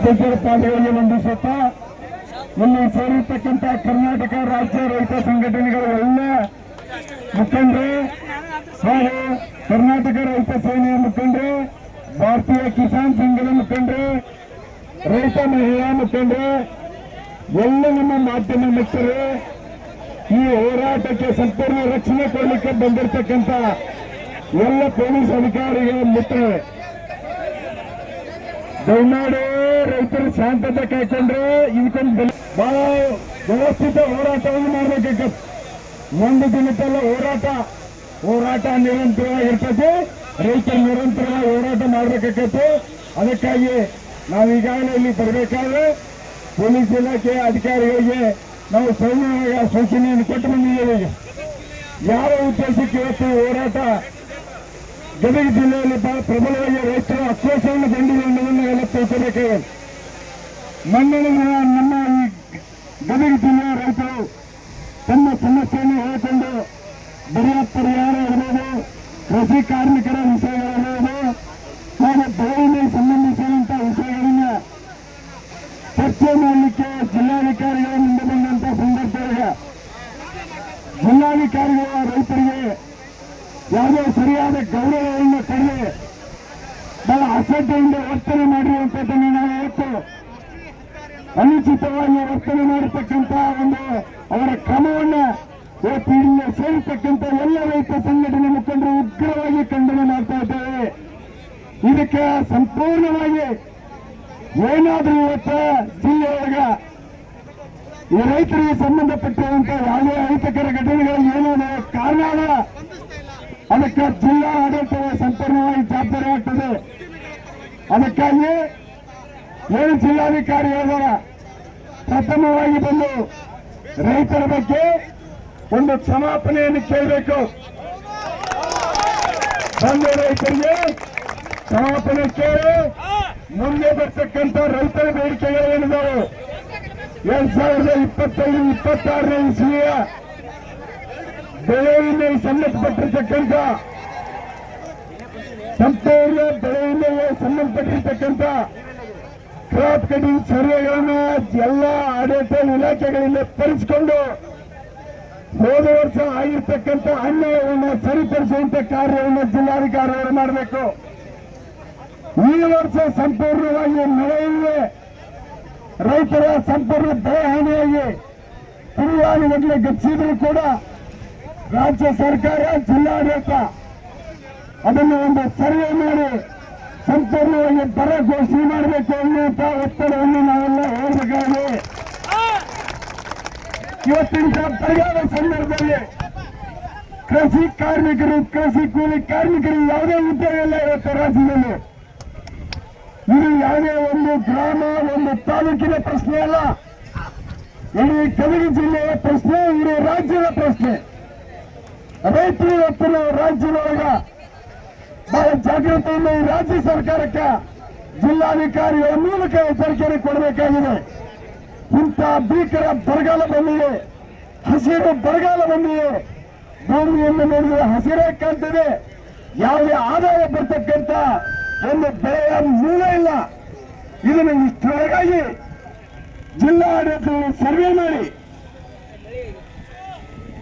ಅಧ್ಯಕ್ಷರ ಪಾದಗಳಿಗೆ ವಂದಿಸುತ್ತಾ ಇಲ್ಲಿ ಸೇರಿರ್ತಕ್ಕಂಥ ಕರ್ನಾಟಕ ರಾಜ್ಯ ರೈತ ಸಂಘಟನೆಗಳ ಎಲ್ಲ ಮುಖಂಡರು ಹಾಗೂ ಕರ್ನಾಟಕ ರೈತ ಸೇನೆಯ ಮುಖಂಡರು, ಭಾರತೀಯ ಕಿಸಾನ್ ಸಂಘದ ಮುಖಂಡರು, ರೈತ ಮಹಿಳಾ ಮುಖಂಡರು, ಎಲ್ಲ ನಮ್ಮ ಮಾಧ್ಯಮ ಮಿತ್ರರು, ಈ ಹೋರಾಟಕ್ಕೆ ಸಂಪೂರ್ಣ ರಕ್ಷಣೆ ಕೊಡಲಿಕ್ಕೆ ಬಂದಿರತಕ್ಕಂಥ ಎಲ್ಲ ಪೊಲೀಸ್ ಅಧಿಕಾರಿಗಳ ಮಿತ್ರರೇ, ದಯಮಾಡಿ ರೈತರು ಶಾಂತತೆ ಕಾಯ್ಕೊಂಡ್ರೆ ಇದಕ್ಕೊಂದು ಬಹಳ ವ್ಯವಸ್ಥಿತ ಹೋರಾಟವನ್ನು ಮಾಡಬೇಕಾಗತ್ತೆ. ಒಂದು ದಿನಕ್ಕೆಲ್ಲ ಹೋರಾಟ ನಿರಂತರವಾಗಿರ್ತದೆ. ರೈತರು ನಿರಂತರವಾಗಿ ಹೋರಾಟ ಮಾಡಬೇಕಾಗತ್ತೆ. ಅದಕ್ಕಾಗಿ ನಾವೀಗಾಗಲೇ ಇಲ್ಲಿ ಬರಬೇಕಾದ್ರೆ ಪೊಲೀಸ್ ಇಲಾಖೆ ಅಧಿಕಾರಿಗಳಿಗೆ ನಾವು ಸೂಚನೆಯನ್ನು ಕೊಟ್ಟು ಬಂದಿದ್ದೇವೆ. ಯಾವ ಉದ್ದೇಶಕ್ಕೆ ಇವತ್ತು ಹೋರಾಟ ಗದಗ ಜಿಲ್ಲೆಯಲ್ಲಿ ಬಹಳ ಪ್ರಬಲವಾಗಿ ರೈತರು ಆಕ್ರೋಶವನ್ನು ಕಂಡಿದೆ ಅನ್ನೋದನ್ನು ಎಲ್ಲ ತಿಳ್ಕೋಬೇಕಾಗಿದೆ. ನಮ್ಮ ಈ ಗದಗ ಜಿಲ್ಲೆಯ ರೈತರು ತಮ್ಮ ಸಮಸ್ಯೆಯನ್ನು ಹೇಳಿಕೊಂಡು ಬರೆಯ ಪರಿಹಾರ ಇರಬಹುದು, ಕೃಷಿ ಕಾರ್ಮಿಕರ ವಿಷಯಗಳಿರಬಹುದು ಹಾಗೂ ಬೆಳೆಗೆ ಸಂಬಂಧಿಸಿದಂಥ ವಿಷಯಗಳನ್ನ ಚರ್ಚೆ ಮಾಡಲಿಕ್ಕೆ ಜಿಲ್ಲಾಧಿಕಾರಿಗಳ ಮುಂದೆ ಬಂದಂತ ಸಂದರ್ಭದಾಗ ಜಿಲ್ಲಾಧಿಕಾರಿಗಳ ರೈತರಿಗೆ ಯಾವುದೇ ಸರಿಯಾದ ಗೌರವವನ್ನು ಕೊಡದೆ ಬಹಳ ಅಸಡ್ಡೆಯಿಂದ ವರ್ತನೆ ಮಾಡಿರುವಂತದ್ದನ್ನು ನಾವು ಇವತ್ತು ಅನುಚಿತವಾಗಿ ವರ್ತನೆ ಮಾಡತಕ್ಕಂಥ ಒಂದು ಅವರ ಕ್ರಮವನ್ನ ಇವತ್ತು ಇಲ್ಲಿ ಸೇರಿರ್ತಕ್ಕಂಥ ಎಲ್ಲ ರೈತ ಸಂಘಟನೆ ಮುಖಂಡರು ಉಗ್ರವಾಗಿ ಖಂಡನೆ ಮಾಡ್ತಾ ಇದ್ದೇವೆ. ಇದಕ್ಕೆ ಸಂಪೂರ್ಣವಾಗಿ ಏನಾದರೂ ಇವತ್ತು ಜಿಲ್ಲೆಯೊಳಗ ಈ ರೈತರಿಗೆ ಸಂಬಂಧಪಟ್ಟಿರುವಂತ ಯಾವುದೇ ಅಹಿತಕರ ಘಟನೆಗಳು ಏನಾದರೂ ಕಾರಣ ಅದಕ್ಕೆ ಜಿಲ್ಲಾ ಆಡಳಿತ ಸಂಪೂರ್ಣವಾಗಿ ಜವಾಬ್ದಾರಿ ಆಗ್ತದೆ. ಅದಕ್ಕಾಗಿ ಏನು ಜಿಲ್ಲಾಧಿಕಾರಿ ಹೇಳಿದಾರ, ಪ್ರಥಮವಾಗಿ ಬಂದು ರೈತರ ಬಗ್ಗೆ ಒಂದು ಕ್ಷಮಾಪಣೆಯನ್ನು ಕೇಳಬೇಕು. ಬಂದು ರೈತರಿಗೆ ಕ್ಷಮಾಪಣೆ ಕೇಳಿ ಮುಂದೆ ಬರ್ತಕ್ಕಂಥ ರೈತರ ಬೇಡಿಕೆಗಳು ಏನಿದಾವೆ 2025-26ನೇ ಇಸ್ವಿಯ ಬೆಳೆ ವಿಮೆಗೆ ಸಂಬಂಧಪಟ್ಟಿರ್ತಕ್ಕಂಥ ಸಂಪೂರ್ಣ ಬೆಳೆ ವಿಮೆಗೆ ಸಂಬಂಧಪಟ್ಟಿರ್ತಕ್ಕಂಥ ಕ್ರಾಪ್ ಕಟಿಂಗ್ ಸರ್ವೆಗಳನ್ನು ಎಲ್ಲ ಆಡಳಿತ ಇಲಾಖೆಗಳಿಂದ ಪರಿಸಿಕೊಂಡು ಹೋದ ವರ್ಷ ಆಗಿರ್ತಕ್ಕಂಥ ಅನ್ಯಾಯವನ್ನು ಸರಿಪಡಿಸುವಂತ ಕಾರ್ಯವನ್ನು ಜಿಲ್ಲಾಧಿಕಾರಿಗಳು ಮಾಡಬೇಕು. ಈ ವರ್ಷ ಸಂಪೂರ್ಣವಾಗಿ ಮಳೆಯಿದೆ, ರೈತರ ಸಂಪೂರ್ಣ ಬೆಳೆ ಹಾನಿಯಾಗಿ ತಿರುವಾಣಿಗಟ್ಟಲೆ ಗಚ್ಚಿದ್ರು ಕೂಡ ರಾಜ್ಯ ಸರ್ಕಾರ ಜಿಲ್ಲಾಡಳಿತ ಅದನ್ನು ಒಂದು ಸರ್ವೆ ಮಾಡಿ ಸಂಪೂರ್ಣವಾಗಿ ಬರ ಘೋಷಣೆ ಮಾಡಬೇಕು ಅನ್ನುವಂಥ ಒತ್ತಡವನ್ನು ನಾವೆಲ್ಲ ಹೇಳಬೇಕಾಗಿದೆ. ಇವತ್ತಿನ ಬರಗಾಲ ಸಂದರ್ಭದಲ್ಲಿ ಕೃಷಿ ಕಾರ್ಮಿಕರು, ಕೃಷಿ ಕೂಲಿ ಕಾರ್ಮಿಕರು ಯಾವುದೇ ಉದ್ಯೋಗ ಇಲ್ಲ ಇವತ್ತು ರಾಜ್ಯದಲ್ಲಿ. ಇದು ಯಾವುದೇ ಒಂದು ಗ್ರಾಮ, ಒಂದು ತಾಲೂಕಿನ ಪ್ರಶ್ನೆ ಅಲ್ಲ, ಇಡೀ ಗದಗ ಜಿಲ್ಲೆಯ ಪ್ರಶ್ನೆ, ಇಡೀ ರಾಜ್ಯದ ಪ್ರಶ್ನೆ. ರೈತರು ಇವತ್ತು ರಾಜ್ಯದೊಳಗ ಬಹಳ ಜಾಗೃತಿಯಿಂದ ಈ ರಾಜ್ಯ ಸರ್ಕಾರಕ್ಕೆ ಜಿಲ್ಲಾಧಿಕಾರಿಗಳ ಮೂಲಕ ಎಚ್ಚರಿಕೆಯನ್ನು ಕೊಡಬೇಕಾಗಿದೆ. ಇಂಥ ಭೀಕರ ಬರಗಾಲ ಬಂದಿದೆ, ಹಸಿರು ಬರಗಾಲ ಬಂದಿದೆ. ಭೂಮಿಯನ್ನು ನೋಡಿದರೆ ಹಸಿರೇ ಕಾಣ್ತದೆ, ಯಾವುದೇ ಆದಾಯ ಬರ್ತಕ್ಕಂಥ ಒಂದು ಬೆಳೆಯ ಮೂಲ ಇಲ್ಲ. ಇದನ್ನು ಇಷ್ಟರೊಳಗಾಗಿ ಜಿಲ್ಲಾ ಆಡಳಿತ ಸರ್ವೆ ಮಾಡಿ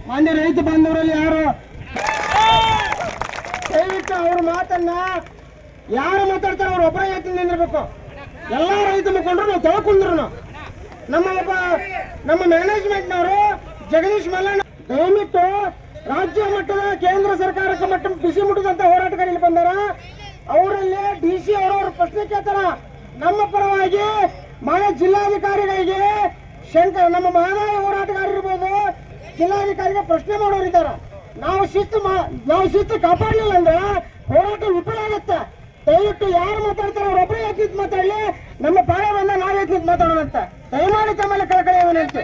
ಮಾನ್ಯ ರೈತ ಬಾಂಧವರಲ್ಲಿ ಯಾರು ದಯವಿಟ್ಟು ಅವ್ರ ಮಾತನ್ನ ಯಾರು ಮಾತಾಡ್ತಾರೆ ಅವ್ರ ಒಬ್ಬರೇ ಎತ್ತಿ ನಿಂದಿರ್ಬೇಕು. ಎಲ್ಲಾ ರೈತ ಮುಖಂಡರು ನಾವು ತಳ್ಕೊಂಡ್ರು. ನಮ್ಮ ಮ್ಯಾನೇಜ್ಮೆಂಟ್ನವರು ಜಗದೀಶ್ ಮಲ್ಲಣ್ಣ ದಯವಿಟ್ಟು ರಾಜ್ಯ ಮಟ್ಟದ ಕೇಂದ್ರ ಸರ್ಕಾರಕ್ಕೆ ಮಟ್ಟ ಬಿಸಿ ಮುಟ್ಟದಂತ ಹೋರಾಟಗಾರರು ಬಂದಾರ. ಅವರಲ್ಲಿ ಡಿಸಿ ಅವರವರು ಪ್ರಶ್ನೆ ಕೇಳ್ತಾರ. ನಮ್ಮ ಪರವಾಗಿ ಮಾನ್ಯ ಜಿಲ್ಲಾಧಿಕಾರಿಗಳಿಗೆ ನಮ್ಮ ಮಹದಾಯ ಹೋರಾಟಗಾರರಿರ್ಬೋದು, ಜಿಲ್ಲಾಧಿಕಾರಿಗೆ ಪ್ರಶ್ನೆ ಮಾಡೋರಿದ್ದಾರ. ನಾವು ಶಿಸ್ತು ಕಾಪಾಡಲಿಲ್ಲ ಅಂದ್ರೆ ಹೋರಾಟ ವಿಫಲ ಆಗುತ್ತೆ. ದಯವಿಟ್ಟು ಯಾರು ಮಾತಾಡ್ತಾರೆ ಅವರೊಬ್ಬರೇ ಎತ್ತಿದ್ದು ಮಾತಾಡಲಿ, ನಮ್ಮ ಪಾಳೆ ಬಂದ ನಾವೇ ಎತ್ತಿದ್ದು ಮಾತಾಡೋಣಂತ ದಯಮಾಡಿ ತಮ್ಮಲ್ಲಿ ಕಳಕಳಿಯ ವಿನಂತಿ.